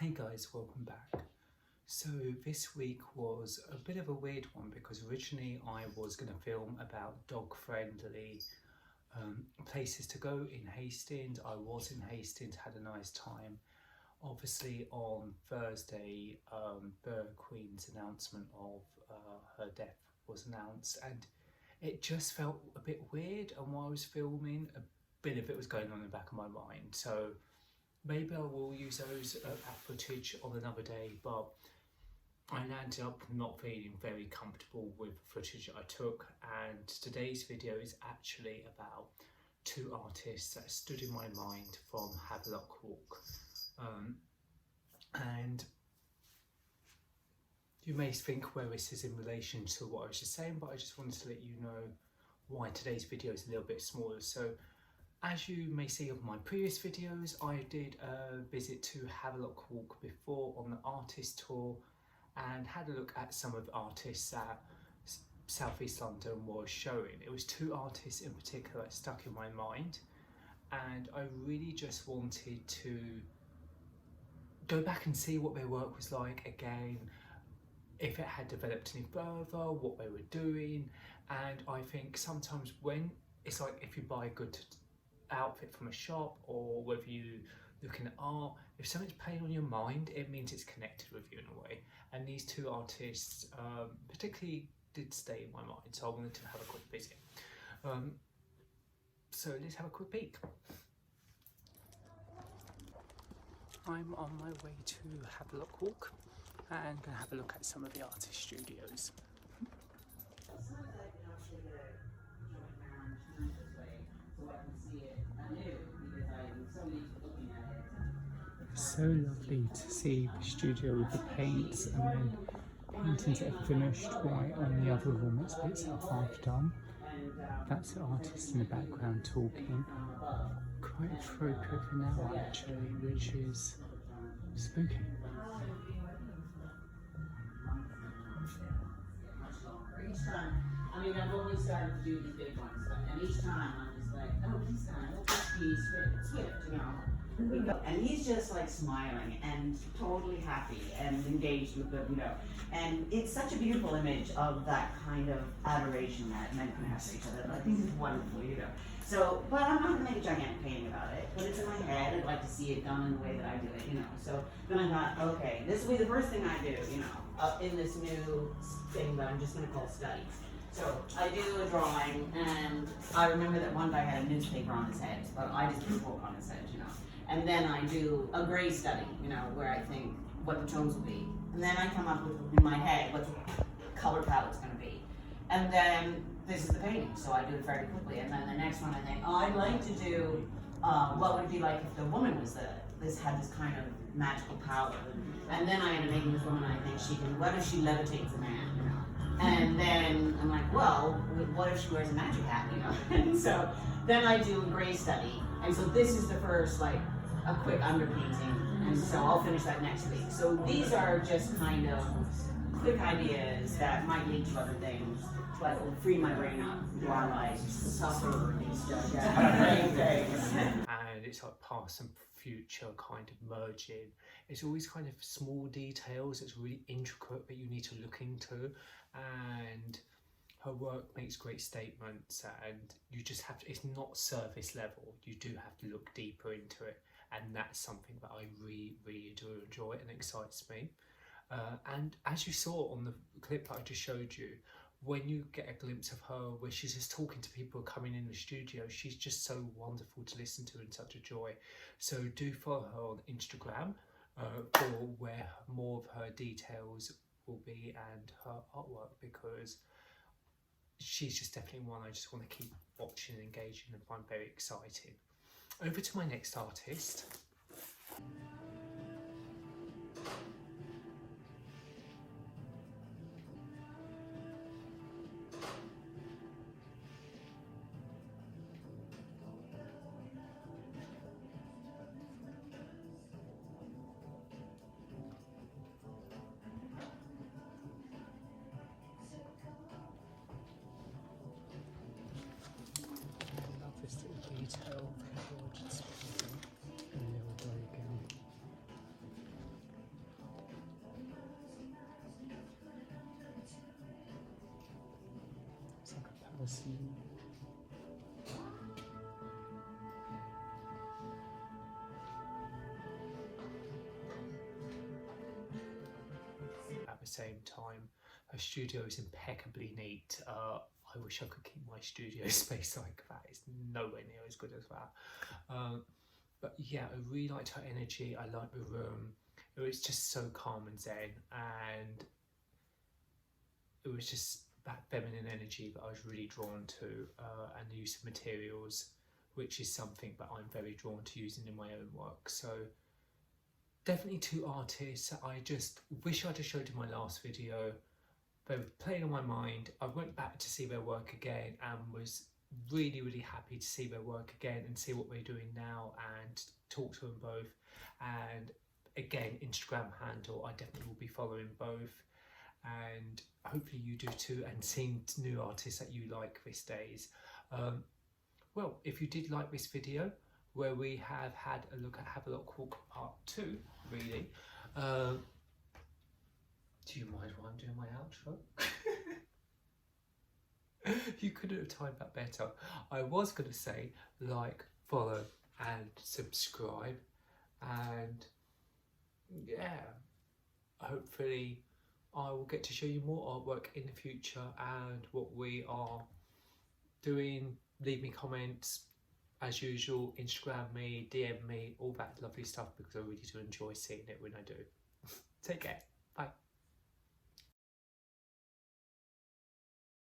Hey guys, welcome back. So this week was a bit of a weird one because originally I was going to film about dog-friendly places to go in Hastings. I was in Hastings, had a nice time. Obviously on Thursday, the Queen's announcement of her death was announced, and it just felt a bit weird, and while I was filming, a bit of it was going on in the back of my mind. So maybe I will use those that footage on another day, but I landed up not feeling very comfortable with the footage I took, and today's video is actually about two artists that stood in my mind from Havelock Walk. And you may think where this is in relation to what I was just saying, but I just wanted to let you know why today's video is a little bit smaller. So as you may see on my previous videos, I did a visit to Havelock Walk before on the artist tour and had a look at some of the artists that South East London was showing. It was two artists in particular that stuck in my mind, and I really just wanted to go back and see what their work was like again, if it had developed any further, what they were doing. And I think sometimes when it's like, if you buy a good outfit from a shop or whether you looking at art, if something's playing on your mind, it means it's connected with you in a way. And these two artists particularly did stay in my mind, so I wanted to have a quick visit. So let's have a quick peek. I'm on my way to Havelock Walk and going to have a look at some of the artist studios. So lovely to see the studio with the paints and then paintings that are finished right on the other room. It's bits that are half done. That's the artist in the background talking. Quite appropriate for now actually, which is spooky. Each time, I mean, I've always started to do these big ones, and each time I'm just like, oh, this time, let's just be swift, you know. And he's just like smiling and totally happy and engaged with the, you know. And it's such a beautiful image of that kind of adoration that men can have for each other. I think it's wonderful, you know. So, but I'm not going to make a gigantic painting about it, but it's in my head. I'd like to see it done in the way that I do it, you know. So then I thought, okay, this will be the first thing I do, you know, in this new thing that I'm just going to call studies. So I do a drawing, and I remember that one guy had a newspaper on his head, but I just put a book on his head, you know. And then I do a gray study, you know, where I think what the tones will be. And then I come up with, in my head, what the color palette's going to be. And then this is the painting, so I do it very quickly. And then the next one I think, oh, I'd like to do, what would it be like if the woman was had this kind of magical power. And then I end up making this woman, I think she can, what if she levitates a man, you know? And then I'm like, well, what if she wears a magic hat, you know? And so then I do a gray study. And so this is the first, like, a quick underpainting, and so I'll finish that next week. So these are just kind of quick ideas that might lead to other things, but will free my brain up while I suffer over these things. And it's like past and future kind of merging. It's always kind of small details that's really intricate that you need to look into, and her work makes great statements, and you just have to, it's not surface level, you do have to look deeper into it, and that's something that I really do enjoy and excites me. And as you saw on the clip that I just showed you, when you get a glimpse of her where she's just talking to people coming in the studio, she's just so wonderful to listen to and such a joy. So do follow her on Instagram for where more of her details will be and her artwork, because she's just definitely one I just want to keep watching and engaging and find very exciting. Over to my next artist. Detail, gorgeous, and there we go again. I'll see you. At the same time, her studio is impeccably neat. I wish I could keep my studio space like that. It's nowhere near as good as that. But yeah, I really liked her energy. I liked the room. It was just so calm and zen, and it was just that feminine energy that I was really drawn to, and the use of materials, which is something that I'm very drawn to using in my own work. So definitely two artists I just wish I'd have showed in my last video. They were playing on my mind. I went back to see their work again and was really happy to see their work again and see what they're doing now and talk to them both. And again, Instagram handle, I definitely will be following both, and hopefully you do too, and seeing new artists that you like these days. Well, if you did like this video where we have had a look at Havelock Walk part 2, really, do you mind while I'm doing my outro? You couldn't have timed that better. I was going to say like, follow and subscribe, and yeah, hopefully I will get to show you more artwork in the future and what we are doing. Leave me comments as usual, Instagram me, DM me, all that lovely stuff, because I really do enjoy seeing it when I do. Take care, bye.